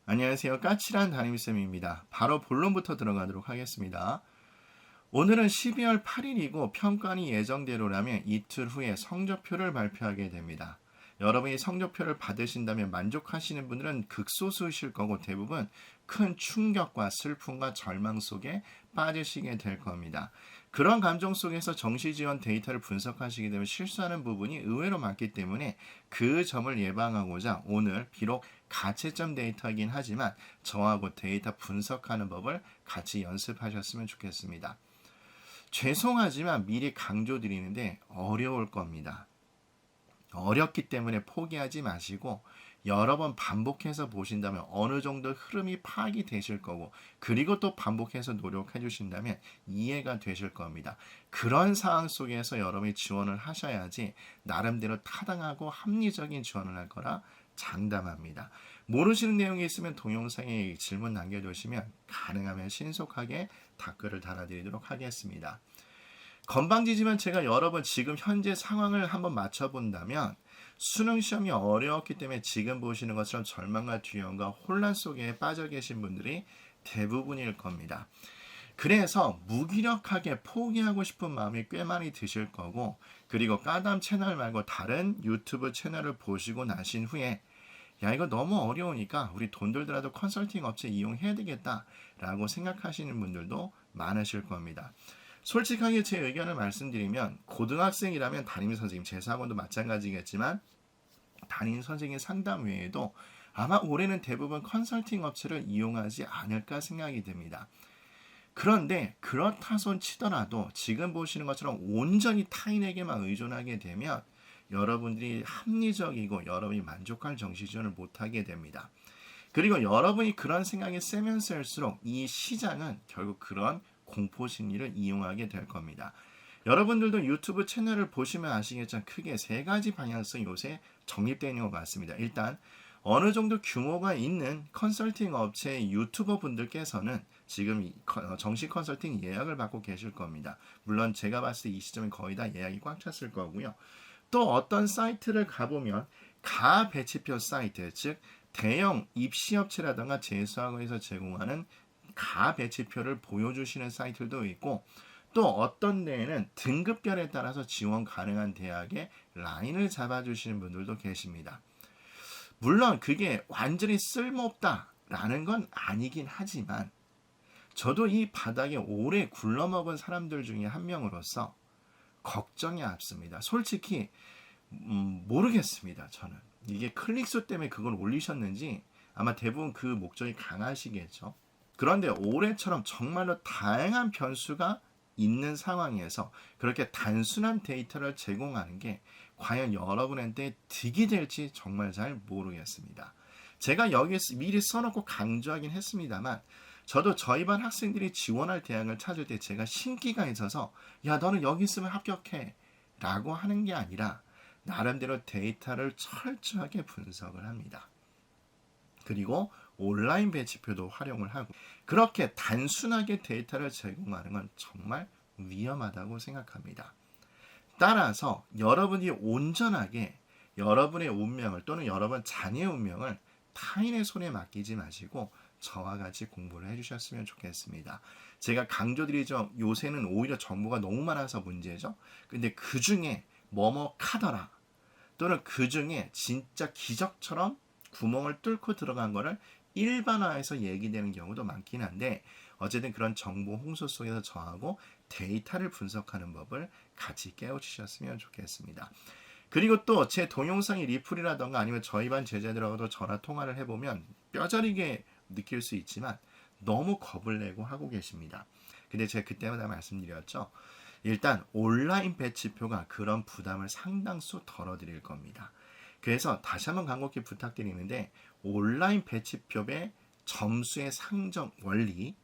안녕하세요. 까칠한 담임쌤입니다. 바로 본론부터 들어가도록 하겠습니다. 오늘은 12월 8일이고 평가원이 예정대로라면 이틀 후에 성적표를 발표하게 됩니다. 여러분이 성적표를 받으신다면 만족하시는 분들은 극소수이실 거고 대부분 큰 충격과 슬픔과 절망 속에 빠지시게 될 겁니다. 그런 감정 속에서 정시 지원 데이터를 분석하시게 되면 실수하는 부분이 의외로 많기 때문에 그 점을 예방하고자 오늘 비록 가채점 데이터이긴 하지만 저하고 데이터 분석하는 법을 같이 연습하셨으면 좋겠습니다. 죄송하지만 미리 강조드리는데 어려울 겁니다. 어렵기 때문에 포기하지 마시고 여러 번 반복해서 보신다면 어느 정도 흐름이 파악이 되실 거고 그리고 또 반복해서 노력해 주신다면 이해가 되실 겁니다. 그런 상황 속에서 여러분이 지원을 하셔야지 나름대로 타당하고 합리적인 지원을 할 거라 장담합니다. 모르시는 내용이 있으면 동영상에 질문 남겨주시면 가능하면 신속하게 댓글을 달아드리도록 하겠습니다. 건방지지만 제가 여러분 지금 현재 상황을 한번 맞춰본다면 수능 시험이 어려웠기 때문에 지금 보시는 것처럼 절망과 두려움과 혼란 속에 빠져 계신 분들이 대부분일 겁니다. 그래서 무기력하게 포기하고 싶은 마음이 꽤 많이 드실 거고 그리고 까담 채널 말고 다른 유튜브 채널을 보시고 나신 후에 야 이거 너무 어려우니까 우리 돈 들더라도 컨설팅 업체 이용해야 되겠다라고 생각하시는 분들도 많으실 겁니다. 솔직하게 제 의견을 말씀드리면 고등학생이라면 담임선생님, 재수학원도 마찬가지겠지만 담임선생님 상담 외에도 아마 올해는 대부분 컨설팅 업체를 이용하지 않을까 생각이 듭니다. 그런데 그렇다 손 치더라도 지금 보시는 것처럼 온전히 타인에게만 의존하게 되면 여러분들이 합리적이고 여러분이 만족할 정시 지원을 못하게 됩니다. 그리고 여러분이 그런 생각이 세면 셀수록 이 시장은 결국 그런 공포 심리를 이용하게 될 겁니다. 여러분들도 유튜브 채널을 보시면 아시겠지만 크게 세 가지 방향성이 요새 정립되어 있는 것 같습니다. 일단 어느 정도 규모가 있는 컨설팅 업체의 유튜버 분들께서는 지금 정식 컨설팅 예약을 받고 계실 겁니다. 물론 제가 봤을 때 이 시점에 거의 다 예약이 꽉 찼을 거고요. 또 어떤 사이트를 가보면 가 배치표 사이트, 즉 대형 입시업체라든가 재수학원에서 제공하는 가 배치표를 보여주시는 사이트도 있고 또 어떤 데에는 등급별에 따라서 지원 가능한 대학의 라인을 잡아주시는 분들도 계십니다. 물론 그게 완전히 쓸모없다라는 건 아니긴 하지만 저도 이 바닥에 오래 굴러먹은 사람들 중에 한 명으로서 걱정이 앞섭니다. 솔직히 모르겠습니다. 저는 이게 클릭수 때문에 그걸 올리셨는지 아마 대부분 그 목적이 강하시겠죠. 그런데 올해처럼 정말로 다양한 변수가 있는 상황에서 그렇게 단순한 데이터를 제공하는 게 과연 여러분한테 득이 될지 정말 잘 모르겠습니다. 제가 여기 미리 써놓고 강조하긴 했습니다만 저도 저희 반 학생들이 지원할 대학을 찾을 때 제가 신기가 있어서 야 너는 여기 있으면 합격해 라고 하는 게 아니라 나름대로 데이터를 철저하게 분석을 합니다. 그리고 온라인 배치표도 활용을 하고 그렇게 단순하게 데이터를 제공하는 건 정말 위험하다고 생각합니다. 따라서 여러분이 온전하게 여러분의 운명을 또는 여러분 자녀의 운명을 타인의 손에 맡기지 마시고 저와 같이 공부를 해주셨으면 좋겠습니다. 제가 강조드리죠. 요새는 오히려 정보가 너무 많아서 문제죠. 근데 그 중에 뭐뭐 카더라 또는 그 중에 진짜 기적처럼 구멍을 뚫고 들어간 거를 일반화해서 얘기되는 경우도 많긴 한데 어쨌든 그런 정보 홍수 속에서 저하고 데이터를 분석하는 법을 같이 깨우치셨으면 좋겠습니다. 그리고 또 제 동영상이 리플이라던가 아니면 저희 반 제자들하고도 전화 통화를 해보면 뼈저리게 느낄 수 있지만 너무 겁을 내고 하고 계십니다. 근데 제가 그때마다 말씀드렸죠. 일단 온라인 배치표가 그런 부담을 상당수 덜어드릴 겁니다. 그래서 다시 한번 간곡히 부탁드리는데 온라인 배치표의 점수의 상정 원리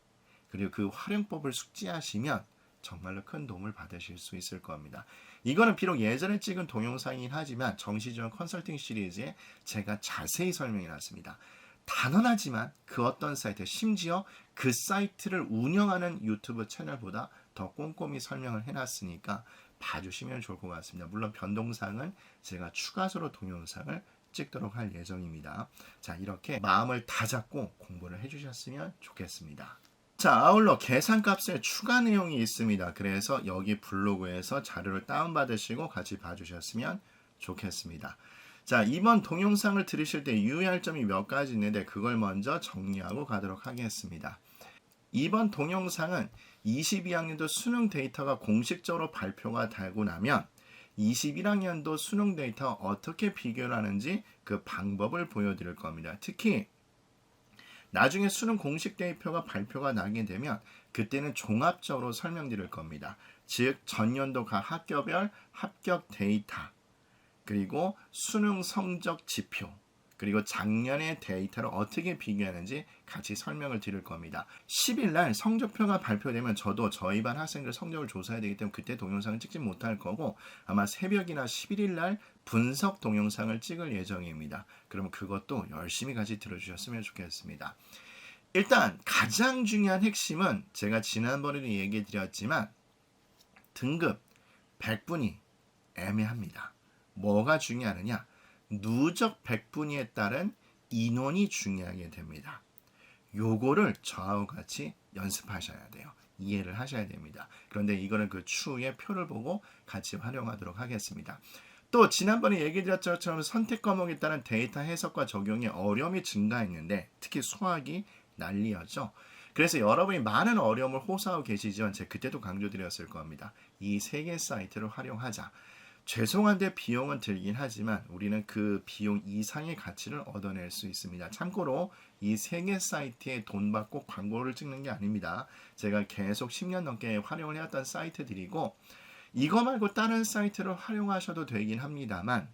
그리고 그 활용법을 숙지하시면 정말로 큰 도움을 받으실 수 있을 겁니다. 이거는 비록 예전에 찍은 동영상이긴 하지만 정시지원 컨설팅 시리즈에 제가 자세히 설명해 놨습니다. 단언하지만 그 어떤 사이트, 심지어 그 사이트를 운영하는 유튜브 채널보다 더 꼼꼼히 설명을 해놨으니까 봐주시면 좋을 것 같습니다. 물론 변동사항은 제가 추가적으로 동영상을 찍도록 할 예정입니다. 자, 이렇게 마음을 다잡고 공부를 해주셨으면 좋겠습니다. 자, 아울러 계산값에 추가 내용이 있습니다. 그래서 여기 블로그에서 자료를 다운받으시고 같이 봐주셨으면 좋겠습니다. 자, 이번 동영상을 들으실 때 유의할 점이 몇 가지 있는데 그걸 먼저 정리하고 가도록 하겠습니다. 이번 동영상은 22학년도 수능 데이터가 공식적으로 발표가 되고 나면 21학년도 수능 데이터 어떻게 비교를 하는지 그 방법을 보여드릴 겁니다. 특히 나중에 수능 공식 데이터가 발표가 나게 되면 그때는 종합적으로 설명드릴 겁니다. 즉 전년도 각 학교별 합격 데이터, 그리고 수능 성적 지표, 그리고 작년의 데이터를 어떻게 비교하는지 같이 설명을 드릴 겁니다. 10일 날 성적표가 발표되면 저도 저희 반 학생들 성적을 조사해야 되기 때문에 그때 동영상을 찍지 못할 거고 아마 새벽이나 11일 날 분석 동영상을 찍을 예정입니다. 그러면 그것도 열심히 같이 들어주셨으면 좋겠습니다. 일단 가장 중요한 핵심은 제가 지난번에도 얘기 드렸지만 등급 100분위 애매합니다. 뭐가 중요하느냐? 누적 100분위에 따른 인원이 중요하게 됩니다. 요거를 저하고 같이 연습하셔야 돼요. 이해를 하셔야 됩니다. 그런데 이거는 그 추후에 표를 보고 같이 활용하도록 하겠습니다. 또 지난번에 얘기 드렸던 것처럼 선택 과목에 따른 데이터 해석과 적용의 어려움이 증가했는데 특히 수학이 난리였죠. 그래서 여러분이 많은 어려움을 호소하고 계시지만 제가 그때도 강조드렸을 겁니다. 이 세 개 사이트를 활용하자. 죄송한데 비용은 들긴 하지만 우리는 그 비용 이상의 가치를 얻어낼 수 있습니다. 참고로 이 세 개 사이트에 돈 받고 광고를 찍는 게 아닙니다. 제가 계속 10년 넘게 활용을 해왔던 사이트들이고 이거 말고 다른 사이트를 활용하셔도 되긴 합니다만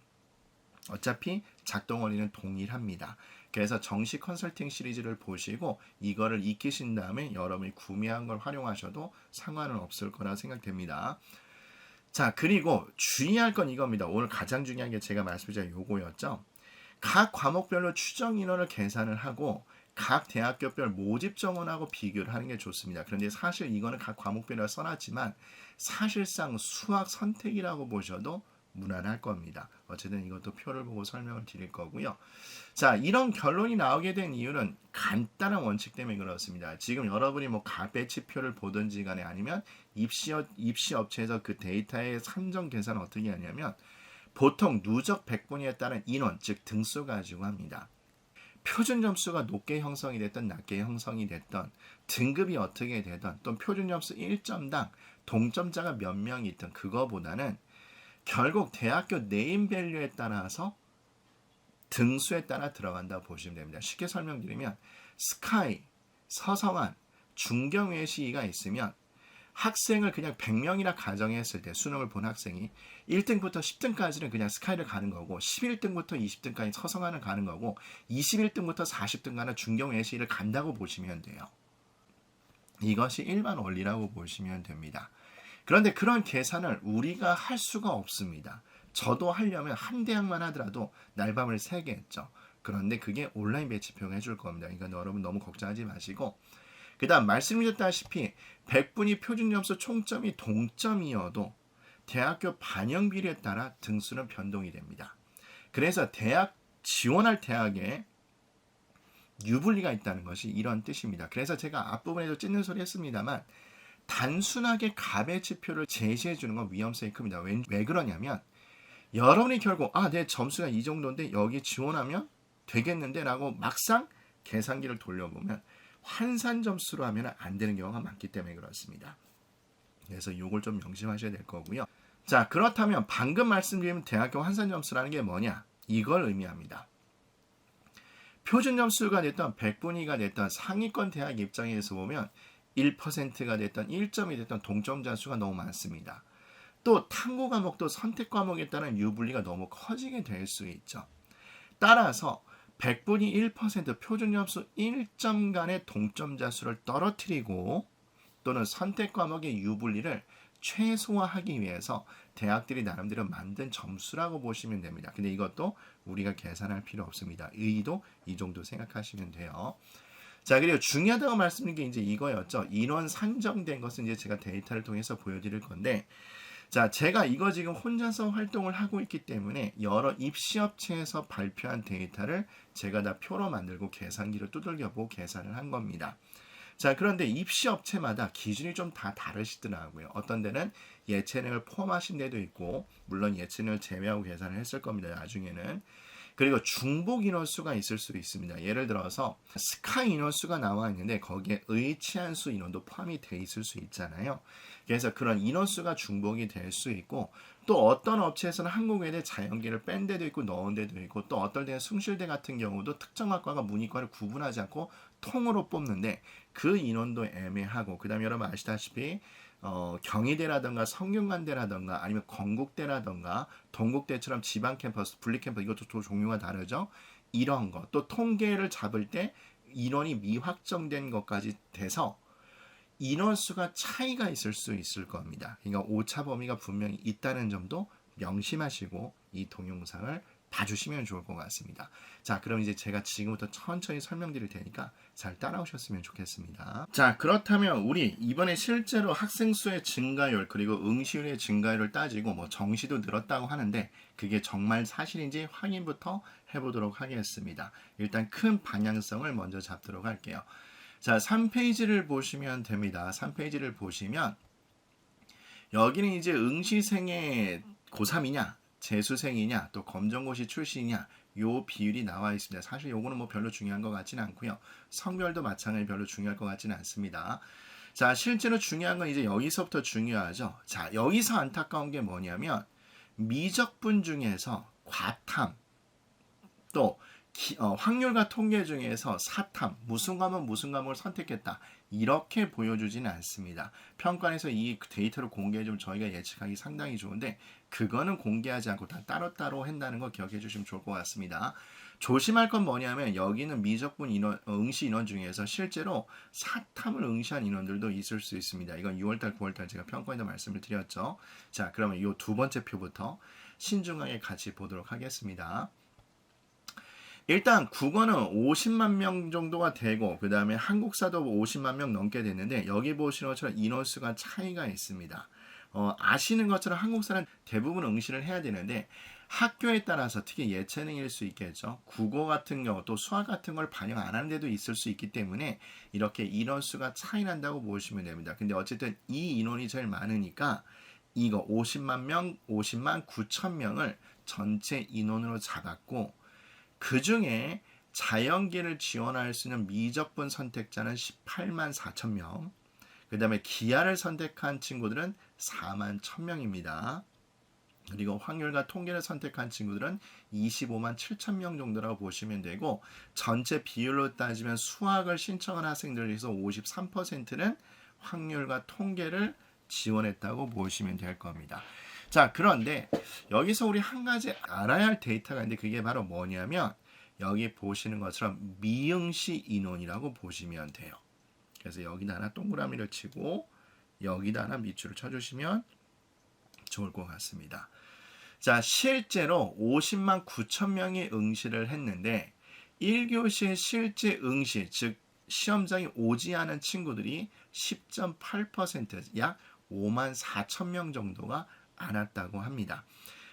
어차피 작동 원리는 동일합니다. 그래서 정식 컨설팅 시리즈를 보시고 이거를 익히신 다음에 여러분이 구매한 걸 활용하셔도 상관은 없을 거라 생각됩니다. 자, 그리고 주의할 건 이겁니다. 오늘 가장 중요한 게 제가 말씀드린 요거였죠. 각 과목별로 추정 인원을 계산을 하고 각 대학교별 모집 정원하고 비교를 하는 게 좋습니다. 그런데 사실 이거는 각 과목별로 써놨지만 사실상 수학 선택이라고 보셔도 무난할 겁니다. 어쨌든 이것도 표를 보고 설명을 드릴 거고요. 자, 이런 결론이 나오게 된 이유는 간단한 원칙 때문에 그렇습니다. 지금 여러분이 뭐 가배치표를 보든지 간에 아니면 입시 업체에서 그 데이터의 산정 계산을 어떻게 하냐면 보통 누적 100분위에 따른 인원, 즉 등수 가지고 합니다. 표준 점수가 높게 형성이 됐던 낮게 형성이 됐던 등급이 어떻게 되던 또 표준 점수 1점당 동점자가 몇 명이 있던 그거보다는 결국 대학교 네임밸류에 따라서 등수에 따라 들어간다고 보시면 됩니다. 쉽게 설명드리면 스카이, 서성한, 중경외시가 있으면 학생을 그냥 100명이나 가정했을 때 수능을 본 학생이 1등부터 10등까지는 그냥 스카이를 가는 거고 11등부터 20등까지 서성한을 가는 거고 21등부터 40등까지는 중경외시를 간다고 보시면 돼요. 이것이 일반 원리라고 보시면 됩니다. 그런데 그런 계산을 우리가 할 수가 없습니다. 저도 하려면 한 대학만 하더라도 날밤을 새게 했죠. 그런데 그게 온라인 배치표가 해줄 겁니다. 그러니까 여러분 너무 걱정하지 마시고 그 다음 말씀드렸다시피 100분위 표준점수 총점이 동점이어도 대학교 반영 비율에 따라 등수는 변동이 됩니다. 그래서 대학 지원할 대학에 유불리가 있다는 것이 이런 뜻입니다. 그래서 제가 앞부분에도 찢는 소리 했습니다만 단순하게 가배치표를 제시해 주는 건 위험성이 큽니다. 왜 그러냐면 여러분이 결국 내 점수가 이 정도인데 여기 지원하면 되겠는데 라고 막상 계산기를 돌려보면 환산 점수로 하면 안 되는 경우가 많기 때문에 그렇습니다. 그래서 이걸 좀 명심하셔야 될 거고요. 자, 그렇다면 방금 말씀드린 대학교 환산 점수라는 게 뭐냐? 이걸 의미합니다. 표준 점수가 됐던 100분위가 됐던 상위권 대학 입장에서 보면 1%가 됐던 1점이 됐던 동점자 수가 너무 많습니다. 또 탐구 과목도 선택 과목에 따른 유불리가 너무 커지게 될 수 있죠. 따라서 100분위 1% 표준 점수 1점 간의 동점자 수를 떨어뜨리고 또는 선택 과목의 유불리를 최소화하기 위해서 대학들이 나름대로 만든 점수라고 보시면 됩니다. 근데 이것도 우리가 계산할 필요 없습니다. 의의도 이 정도 생각하시면 돼요. 자, 그리고 중요하다고 말씀드린 게 이제 이거였죠. 인원 산정된 것은 이제 제가 데이터를 통해서 보여드릴 건데, 자, 제가 이거 지금 혼자서 활동을 하고 있기 때문에 여러 입시업체에서 발표한 데이터를 제가 다 표로 만들고 계산기를 두들겨보고 계산을 한 겁니다. 자, 그런데 입시업체마다 기준이 좀 다 다르시더라고요. 어떤 데는 예체능을 포함하신 데도 있고, 물론 예체능을 제외하고 계산을 했을 겁니다. 나중에는. 그리고 중복 인원수가 있을 수 있습니다. 예를 들어서 스카 인원수가 나와 있는데 거기에 의치한수 인원도 포함이 돼 있을 수 있잖아요. 그래서 그런 인원수가 중복이 될 수 있고, 또 어떤 업체에서는 한국외대 자연계를 뺀 데도 있고 넣은 데도 있고, 또 어떨 때는 숭실대 같은 경우도 특정 학과가 문이과를 구분하지 않고 통으로 뽑는데 그 인원도 애매하고, 그 다음에 여러분 아시다시피 경희대라든가 성균관대라든가 아니면 건국대라든가 동국대처럼 지방 캠퍼스, 분리 캠퍼스, 이것도 또 종류가 다르죠. 이런 거, 또 통계를 잡을 때 인원이 미확정된 것까지 돼서 인원수가 차이가 있을 수 있을 겁니다. 그러니까 오차 범위가 분명히 있다는 점도 명심하시고 이 동영상을 봐주시면 좋을 것 같습니다. 자, 그럼 이제 제가 지금부터 천천히 설명드릴 테니까 잘 따라오셨으면 좋겠습니다. 자, 그렇다면 우리 이번에 실제로 학생 수의 증가율 그리고 응시율의 증가율을 따지고 뭐 정시도 늘었다고 하는데 그게 정말 사실인지 확인부터 해보도록 하겠습니다. 일단 큰 방향성을 먼저 잡도록 할게요. 자, 3페이지를 보시면 됩니다. 3페이지를 보시면 여기는 이제 응시생의 고3이냐 재수생이냐 또 검정고시 출신이냐 요 비율이 나와 있습니다. 사실 요거는 뭐 별로 중요한 것 같지는 않고요. 성별도 마찬가지로 별로 중요할 것 같지는 않습니다. 자, 실제로 중요한 건 이제 여기서부터 중요하죠. 자, 여기서 안타까운 게 뭐냐면 미적분 중에서 과탐 또 확률과 통계 중에서 사탐, 무슨 과목 무슨 과목을 선택했다 이렇게 보여주지는 않습니다. 평가에서 이 데이터를 공개해주면 저희가 예측하기 상당히 좋은데 그거는 공개하지 않고 다 따로따로 한다는 거 기억해 주시면 좋을 것 같습니다. 조심할 건 뭐냐면 여기는 미적분 인원, 응시 인원 중에서 실제로 사탐을 응시한 인원들도 있을 수 있습니다. 이건 6월달, 9월달 제가 평가에도 말씀을 드렸죠. 자, 그러면 이 두 번째 표부터 신중하게 같이 보도록 하겠습니다. 일단 국어는 50만 명 정도가 되고 그 다음에 한국사도 50만 명 넘게 됐는데 여기 보시는 것처럼 인원수가 차이가 있습니다. 아시는 것처럼 한국사는 대부분 응시를 해야 되는데 학교에 따라서 특히 예체능일 수 있겠죠. 국어 같은 경우 또 수학 같은 걸 반영 안 하는 데도 있을 수 있기 때문에 이렇게 인원수가 차이 난다고 보시면 됩니다. 근데 어쨌든 이 인원이 제일 많으니까 이거 50만 명, 50만 9천 명을 전체 인원으로 잡았고 그 중에 자연계를 지원할 수 있는 미적분 선택자는 18만 4천 명, 그 다음에 기하를 선택한 친구들은 4만 1천 명입니다. 그리고 확률과 통계를 선택한 친구들은 25만 7천 명 정도라고 보시면 되고 전체 비율로 따지면 수학을 신청한 학생들 중에서 53%는 확률과 통계를 지원했다고 보시면 될 겁니다. 자, 그런데 여기서 우리 한 가지 알아야 할 데이터가 있는데 그게 바로 뭐냐면 여기 보시는 것처럼 미응시 인원이라고 보시면 돼요. 그래서 여기다 하나 동그라미를 치고 여기다 하나 밑줄을 쳐주시면 좋을 것 같습니다. 자, 실제로 50만 9천 명이 응시를 했는데 1교시의 실제 응시, 즉 시험장에 오지 않은 친구들이 10.8%, 약 5만 4천 명 정도가 안 왔다고 합니다.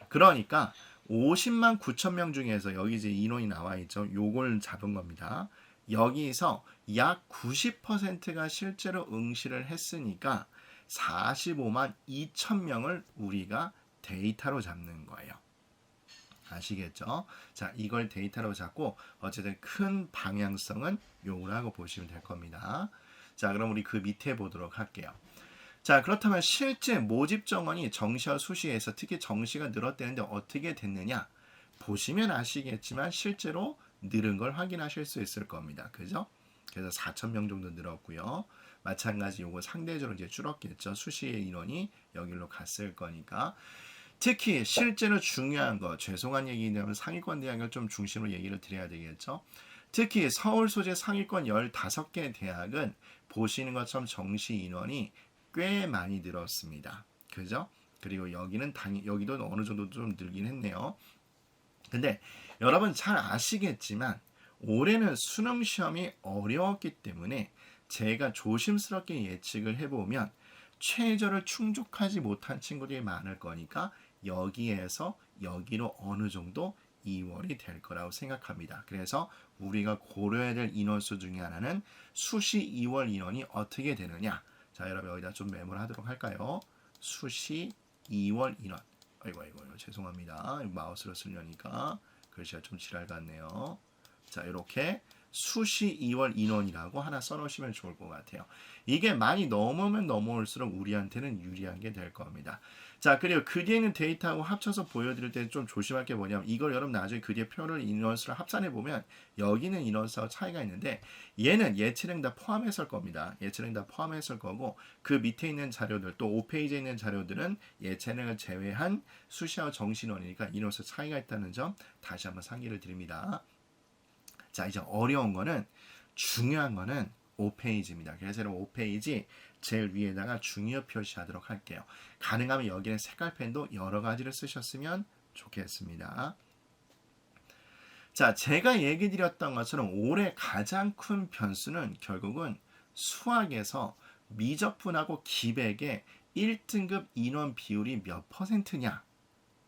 그러니까 50만 9천 명 중에서 여기 이제 인원이 나와 있죠. 요걸 잡은 겁니다. 여기서 약 90%가 실제로 응시를 했으니까 45만 2천 명을 우리가 데이터로 잡는 거예요. 아시겠죠? 자, 이걸 데이터로 잡고 어쨌든 큰 방향성은 요거라고 보시면 될 겁니다. 자, 그럼 우리 그 밑에 보도록 할게요. 자, 그렇다면 실제 모집 정원이 정시와 수시에서 특히 정시가 늘었다는데 어떻게 됐느냐? 보시면 아시겠지만 실제로 늘은 걸 확인하실 수 있을 겁니다. 그죠? 그래서 4천 명 정도 늘었고요. 마찬가지 요거 상대적으로 이제 줄었겠죠. 수시의 인원이 여기로 갔을 거니까. 특히 실제로 중요한 거, 죄송한 얘기냐면 상위권 대학을 좀 중심으로 얘기를 드려야 되겠죠. 특히 서울 소재 상위권 15개 대학은 보시는 것처럼 정시 인원이 꽤 많이 늘었습니다. 그죠? 그리고 여기는 여기도 어느 정도 좀 늘긴 했네요. 근데 여러분 잘 아시겠지만 올해는 수능 시험이 어려웠기 때문에 제가 조심스럽게 예측을 해보면 최저를 충족하지 못한 친구들이 많을 거니까 여기에서 여기로 어느 정도 이월이 될 거라고 생각합니다. 그래서 우리가 고려해야 될 인원수 중에 하나는 수시 2월 인원이 어떻게 되느냐. 자, 여러분 여기다 좀 메모를 하도록 할까요? 수시 2월 인원. 아이고 죄송합니다. 마우스로 쓰려니까 글씨가 좀 지랄 같네요. 자, 이렇게 수시 2월 인원이라고 하나 써놓으시면 좋을 것 같아요. 이게 많이 넘으면 넘어올수록 우리한테는 유리한 게 될 겁니다. 자, 그리고 그 뒤에 있는 데이터하고 합쳐서 보여드릴 때 좀 조심할 게 뭐냐면 이걸 여러분 나중에 그 뒤에 표를 인원수를 합산해 보면 여기는 인원수와 차이가 있는데 얘는 예체능 다 포함했을 겁니다. 예체능 다 포함했을 거고 그 밑에 있는 자료들 또 5페이지에 있는 자료들은 예체능을 제외한 수시와 정신원이니까 인원수 차이가 있다는 점 다시 한번 상기를 드립니다. 자, 이제 어려운 거는 중요한 거는 5페이지입니다. 그래서 여러분 5페이지 제일 위에다가 중요 표시하도록 할게요. 가능하면 여기는 색깔펜도 여러 가지를 쓰셨으면 좋겠습니다. 자, 제가 얘기 드렸던 것처럼 올해 가장 큰 변수는 결국은 수학에서 미적분하고 기백의 1등급 인원 비율이 몇 %냐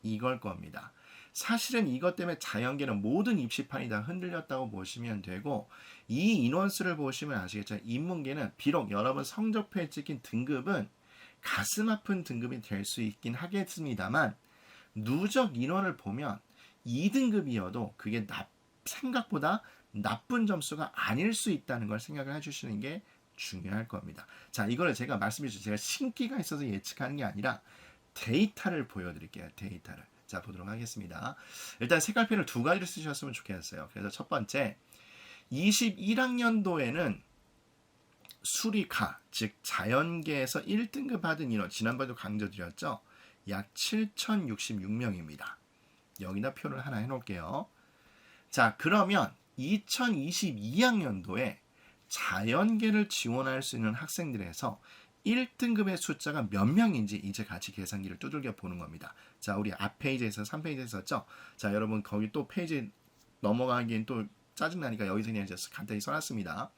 이걸 겁니다. 사실은 이것 때문에 자연계는 모든 입시판이 다 흔들렸다고 보시면 되고 이 인원수를 보시면 아시겠죠. 인문계는 비록 여러분 성적표에 찍힌 등급은 가슴 아픈 등급이 될 수 있긴 하겠습니다만 누적 인원을 보면 2등급이어도 그게 생각보다 나쁜 점수가 아닐 수 있다는 걸 생각을 해주시는 게 중요할 겁니다. 자, 이거를 제가 말씀드렸죠. 제가 신기가 있어서 예측하는 게 아니라 데이터를 보여드릴게요. 데이터를. 자, 보도록 하겠습니다. 일단 색깔펜을 두 가지를 쓰셨으면 좋겠어요. 그래서 첫 번째, 21학년도에는 수리카, 즉 자연계에서 1등급 받은 인원, 지난번에도 강조드렸죠. 약 7,066명입니다. 여기다 표를 하나 해놓을게요. 자, 그러면 2022학년도에 자연계를 지원할 수 있는 학생들에서 1등급의 숫자가 몇 명인지 이제 같이 계산기를 두들겨 보는 겁니다. 자, 우리 앞 페이지에서 3페이지에 썼죠? 자, 여러분 거기 또 페이지 넘어가기엔 또 짜증나니까 여기서 그냥 간단히 써놨습니다.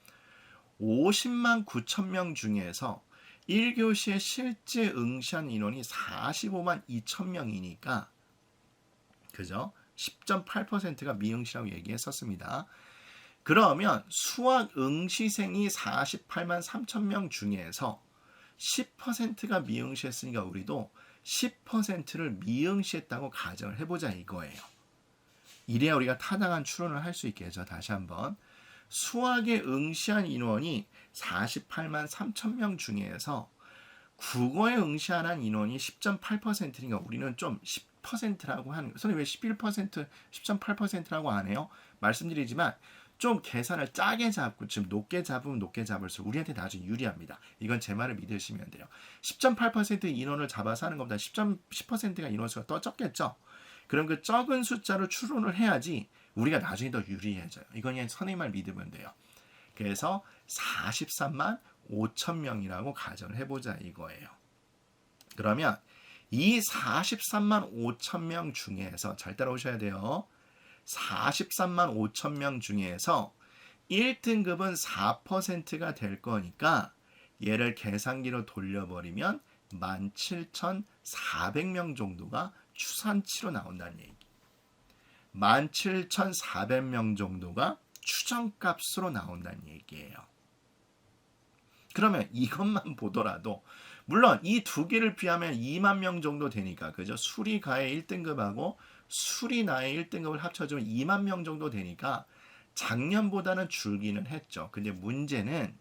50만 9천 명 중에서 1교시에 실제 응시한 인원이 45만 2천 명이니까 그죠? 10.8%가 미응시라고 얘기했었습니다. 그러면 수학 응시생이 48만 3천 명 중에서 10%가 미응시했으니까 우리도 10%를 미응시했다고 가정을 해보자 이거예요. 이래야 우리가 타당한 추론을 할 수 있겠죠. 다시 한번 수학에 응시한 인원이 48만 3천 명 중에서 국어에 응시한 인원이 10.8%니까 우리는 좀 10%라고 하는, 선생님 왜 11%, 10.8%라고 안 해요? 말씀드리지만 좀 계산을 짜게 잡고 지금 높게 잡으면 높게 잡을수록 우리한테 나중에 유리합니다. 이건 제 말을 믿으시면 돼요. 10.8% 인원을 잡아서 하는 것보다 10%가 인원수가 더 적겠죠. 그럼 그 적은 숫자로 추론을 해야지 우리가 나중에 더 유리해져요. 이건 그냥 선생님 말 믿으면 돼요. 그래서 43만 5천 명이라고 가정을 해보자 이거예요. 그러면 이 43만 5천 명 중에서 잘 따라오셔야 돼요. 43만 5천 명 중에서 1등급은 4%가 될 거니까 얘를 계산기로 돌려버리면 17,400명 정도가 추산치로 나온다는 얘기. 17,400명 정도가 추정값으로 나온다는 얘기예요. 그러면 이것만 보더라도 물론 이 두 개를 비하면 2만 명 정도 되니까 그죠? 수리가의 1등급하고 수리나의 1등급을 합쳐주면 2만 명 정도 되니까 작년보다는 줄기는 했죠. 근데 문제는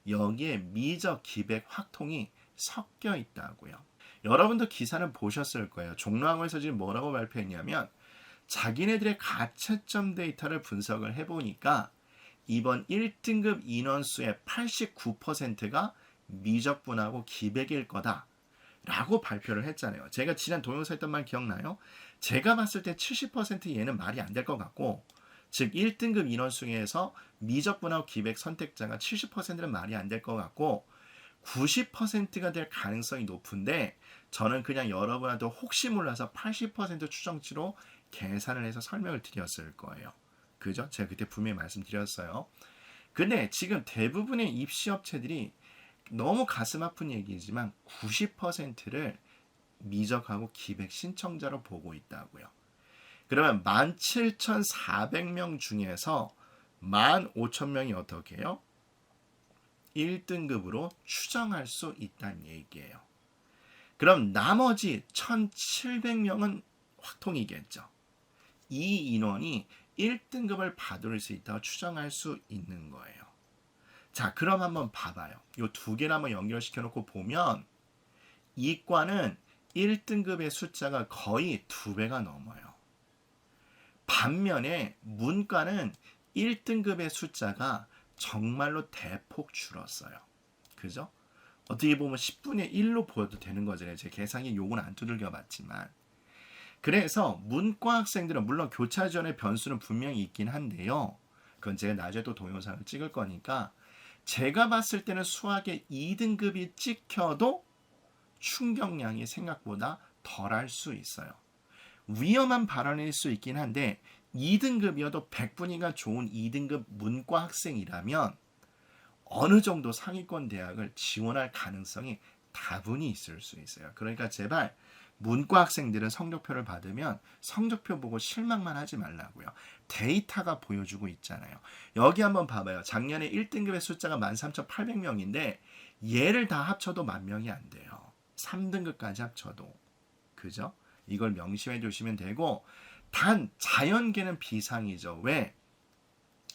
여기에 미적, 기백, 확통이 섞여 있다고요. 여러분도 기사는 보셨을 거예요. 종로학원에서 지금 뭐라고 발표했냐면 자기네들의 가채점 데이터를 분석을 해보니까 이번 1등급 인원수의 89%가 미적분하고 기백일 거다 라고 발표를 했잖아요. 제가 지난 동영상에 했던 말 기억나요? 제가 봤을 때 70% 얘는 말이 안 될 것 같고 즉 1등급 인원수에서 미적분하고 기백 선택자가 70%는 말이 안 될 것 같고 90%가 될 가능성이 높은데 저는 그냥 여러분한테 혹시 몰라서 80% 추정치로 계산을 해서 설명을 드렸을 거예요. 그죠? 제가 그때 분명히 말씀드렸어요. 근데 지금 대부분의 입시업체들이 너무 가슴 아픈 얘기지만 90%를 미적하고 기백 신청자로 보고 있다고요. 그러면 17,400명 중에서 15,000명이 어떻게 해요? 1등급으로 추정할 수 있다는 얘기예요. 그럼 나머지 1,700명은 확통이겠죠. 이 인원이 1등급을 받을 수 있다고 추정할 수 있는 거예요. 자, 그럼 한번 봐봐요. 이 두 개를 한번 연결시켜 놓고 보면 이과는 1등급의 숫자가 거의 2배가 넘어요. 반면에 문과는 1등급의 숫자가 정말로 대폭 줄었어요. 그죠? 어떻게 보면 10분의 1로 보여도 되는 거잖아요. 제 계산기 요건 안 두들겨 봤지만. 그래서 문과 학생들은 물론 교차 지원의 변수는 분명히 있긴 한데요. 그건 제가 나중에 또 동영상을 찍을 거니까 제가 봤을 때는 수학의 2등급이 찍혀도 충격량이 생각보다 덜할 수 있어요. 위험한 발언일 수 있긴 한데 2등급이어도 100분위가 좋은 2등급 문과 학생이라면 어느 정도 상위권 대학을 지원할 가능성이 다분히 있을 수 있어요. 그러니까 제발 문과 학생들은 성적표를 받으면 성적표 보고 실망만 하지 말라고요. 데이터가 보여주고 있잖아요. 여기 한번 봐봐요. 작년에 1등급의 숫자가 13,800명인데 얘를 다 합쳐도 10,000명이 안 돼요. 3등급까지 합쳐도. 그죠? 이걸 명심해 주시면 되고 단 자연계는 비상이죠. 왜?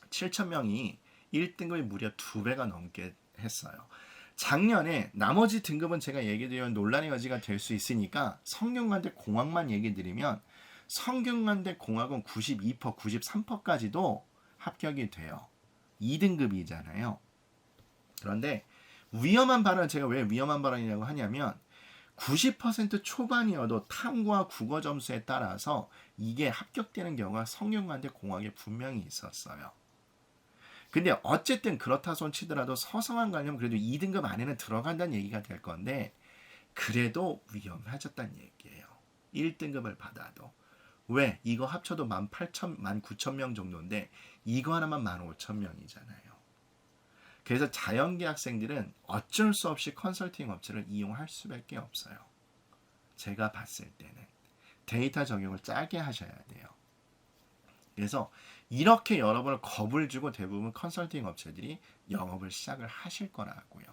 7,000명이 1등급이 무려 2배가 넘게 했어요. 작년에 나머지 등급은 제가 얘기 드리면 논란의 여지가 될 수 있으니까 성균관대 공학만 얘기 드리면 성균관대 공학은 92%, 93%까지도 합격이 돼요. 2등급이잖아요. 그런데 위험한 발언, 제가 왜 위험한 발언이라고 하냐면 90% 초반이어도 탐구와 국어 점수에 따라서 이게 합격되는 경우가 성균관대 공학에 분명히 있었어요. 근데 어쨌든 그렇다 손 치더라도 서성한 가려면 그래도 2등급 안에는 들어간다는 얘기가 될 건데 그래도 위험해졌다는 얘기예요. 1등급을 받아도. 왜? 이거 합쳐도 18,000, 19,000명 정도인데 이거 하나만 15,000명이잖아요. 그래서 자연계 학생들은 어쩔 수 없이 컨설팅 업체를 이용할 수밖에 없어요. 제가 봤을 때는. 데이터 적용을 짜게 하셔야 돼요. 그래서 이렇게 여러분을 겁을 주고 대부분 컨설팅 업체들이 영업을 시작을 하실 거라고요.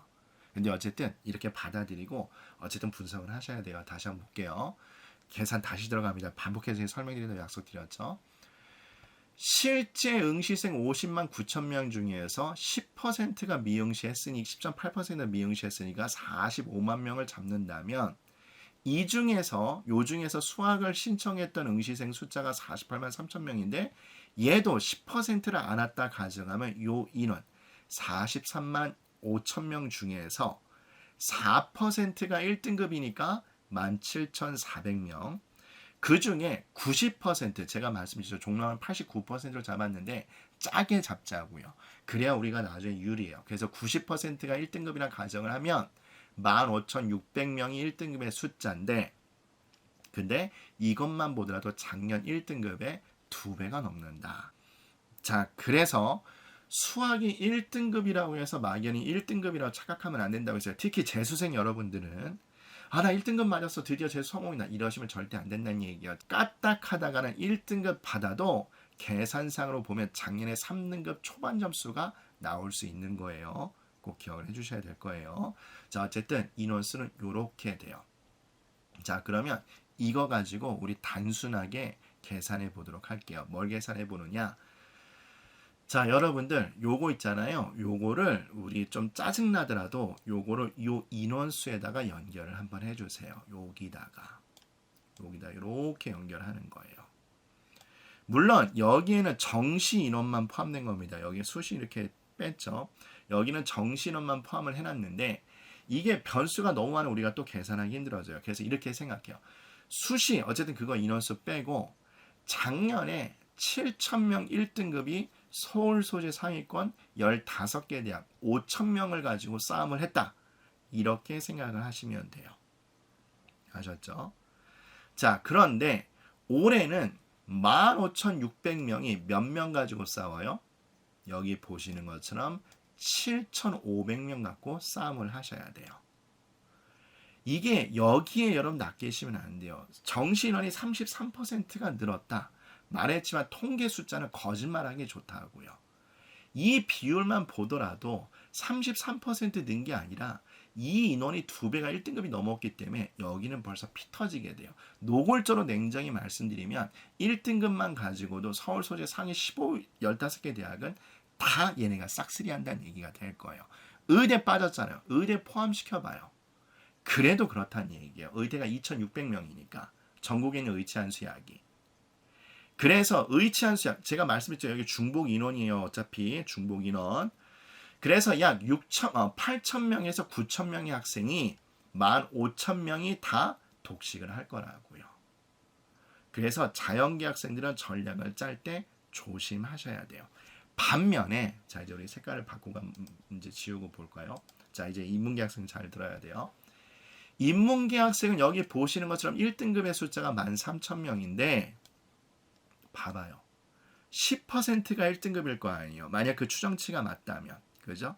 근데 어쨌든 이렇게 받아들이고 어쨌든 분석을 하셔야 돼요. 다시 한번 볼게요. 계산 다시 들어갑니다. 반복해서 설명드리는 약속드렸죠. 실제 응시생 50만 9천 명 중에서 10%가 미응시 했으니 10.8%가 미응시 했으니까 45만 명을 잡는다면 이 중에서 요 중에서 수학을 신청했던 응시생 숫자가 48만 3천 명인데 얘도 10%를 안 왔다 가정하면 요 인원 43만 5천 명 중에서 4%가 1등급이니까 17,400명. 그 중에 90% 제가 말씀드렸죠. 종락은 89%를 잡았는데 짜게 잡자고요. 그래야 우리가 나중에 유리해요. 그래서 90%가 1등급이라 가정을 하면 15,600명이 1등급의 숫자인데 근데 이것만 보더라도 작년 1등급의 2배가 넘는다. 자, 그래서 수학이 1등급이라고 해서 막연히 1등급이라고 착각하면 안 된다고 했어요. 특히 재수생 여러분들은 나 1등급 맞았어. 드디어 재수 성공이다. 이러시면 절대 안 된다는 얘기예요. 까딱하다가는 1등급 받아도 계산상으로 보면 작년에 3등급 초반 점수가 나올 수 있는 거예요. 꼭 기억을 해주셔야 될 거예요. 자, 어쨌든 인원수는 이렇게 돼요. 자, 그러면 이거 가지고 우리 단순하게 계산해 보도록 할게요. 뭘 계산해 보느냐? 자, 여러분들 요거 있잖아요. 요거를 우리 좀 짜증나더라도 요거를 요 인원수에다가 연결을 한번 해주세요. 여기다 이렇게 연결하는 거예요. 물론 여기에는 정시 인원만 포함된 겁니다. 여기 수시 이렇게 뺐죠. 여기는 정시 인원만 포함을 해놨는데 이게 변수가 너무 많으면 우리가 또 계산하기 힘들어져요. 그래서 이렇게 생각해요. 수시 어쨌든 그거 인원수 빼고 작년에 7,000명 1등급이 서울 소재 상위권 15개 대학 5,000명을 가지고 싸움을 했다. 이렇게 생각을 하시면 돼요. 아셨죠? 자, 그런데 올해는 15,600명이 몇 명 가지고 싸워요? 여기 보시는 것처럼 7,500명 갖고 싸움을 하셔야 돼요. 이게 여기에 여러분 낚이시면 안 돼요. 정시 인원이 33%가 늘었다. 말했지만 통계 숫자는 거짓말하기 좋다고요. 이 비율만 보더라도 33% 는 게 아니라 이 인원이 2배가 1등급이 넘었기 때문에 여기는 벌써 피 터지게 돼요. 노골적으로 냉정히 말씀드리면 1등급만 가지고도 서울 소재 상위 15개 대학은 다 얘네가 싹쓸이 한다는 얘기가 될 거예요. 의대 빠졌잖아요. 의대 포함시켜봐요. 그래도 그렇다는 얘기예요. 의대가 2,600명이니까 전국에 있는 의치한 수약이. 그래서 의치한 수약 제가 말씀드렸죠. 여기 중복 인원이에요. 어차피 중복 인원. 그래서 약 8,000명에서 9,000명의 학생이 15,000명이 다 독식을 할 거라고요. 그래서 자연계 학생들은 전략을 짤 때 조심하셔야 돼요. 반면에 자 이제 우리 색깔을 바꾸고 이제 지우고 볼까요? 자 이제 인문계 학생 잘 들어야 돼요. 인문계 학생은 여기 보시는 것처럼 1등급의 숫자가 13,000명인데 봐봐요. 10%가 1등급일 거 아니에요. 만약 그 추정치가 맞다면. 그죠?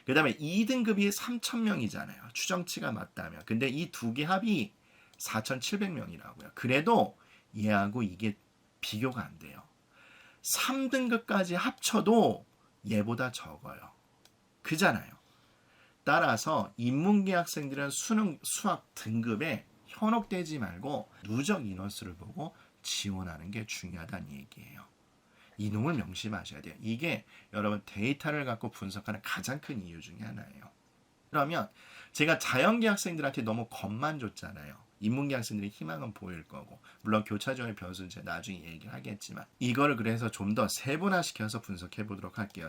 그 다음에 2등급이 3,000명이잖아요. 추정치가 맞다면. 근데 이 두 개 합이 4,700명이라고요. 그래도 얘하고 이게 비교가 안 돼요. 3등급까지 합쳐도 얘보다 적어요. 그잖아요. 따라서 인문계 학생들은 수능, 수학 등급에 현혹되지 말고 누적 인원수를 보고 지원하는 게 중요하다는 얘기예요. 이 놈을 명심하셔야 돼요. 이게 여러분 데이터를 갖고 분석하는 가장 큰 이유 중에 하나예요. 그러면 제가 자연계 학생들한테 너무 겁만 줬잖아요. 인문계 학생들의 희망은 보일 거고 물론 교차점의 변수는 제가 나중에 얘기를 하겠지만 이거를 그래서 좀 더 세분화시켜서 분석해 보도록 할게요.